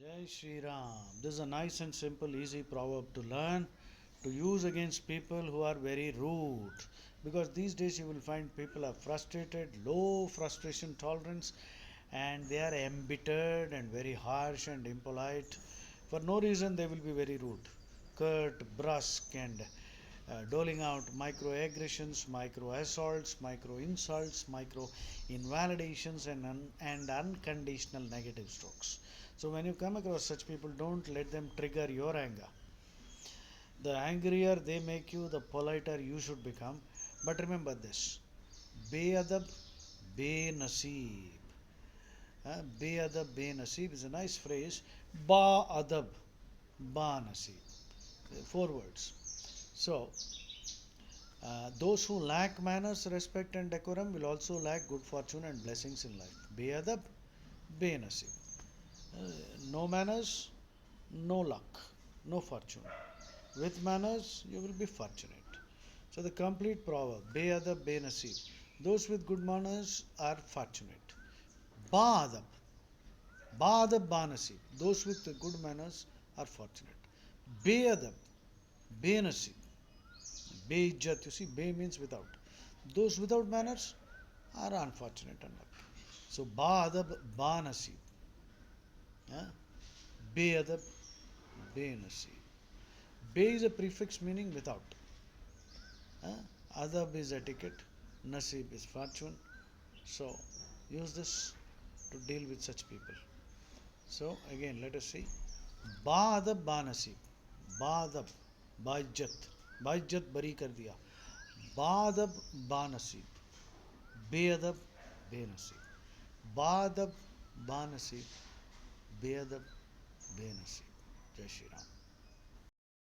Jai Shri Ram. This is a nice and simple, easy proverb to learn to use against people who are very rude. Because these days you will find people are frustrated, low frustration tolerance, and they are embittered and very harsh and impolite. For no reason, they will be very rude, curt, brusque, and doling out microaggressions, micro assaults, micro insults, micro invalidations, and unconditional negative strokes. So, when you come across such people, don't let them trigger your anger. The angrier they make you, the politer you should become. But remember this: Beadab, be naseeb. Beadab, be naseeb is a nice phrase. Ba adab, ba naseeb. Four words. So, those who lack manners, respect, and decorum will also lack good fortune and blessings in life. Beadab, benasib. No manners, no luck, no fortune. With manners, you will be fortunate. So the complete proverb, Beadab, benasib. Those with good manners are fortunate. Baadab, Baadab, banasib. Those with the good manners are fortunate. Beadab, benasib. Beijat, you see, be means without. Those without manners are unfortunate and lucky. So, ba adab, ba nasib. Be adab, be nasib. Be is a prefix meaning without. Adab is etiquette, nasib is fortune. So, use this to deal with such people. So, again, let us see. Ba adab, ba nasib. Ba adab, ba इज्जत बरी कर दिया. बादब बानसीब, बेअदब बेनसीब. बादब बानसीब, बेअदब बेनसीब. जय श्री राम.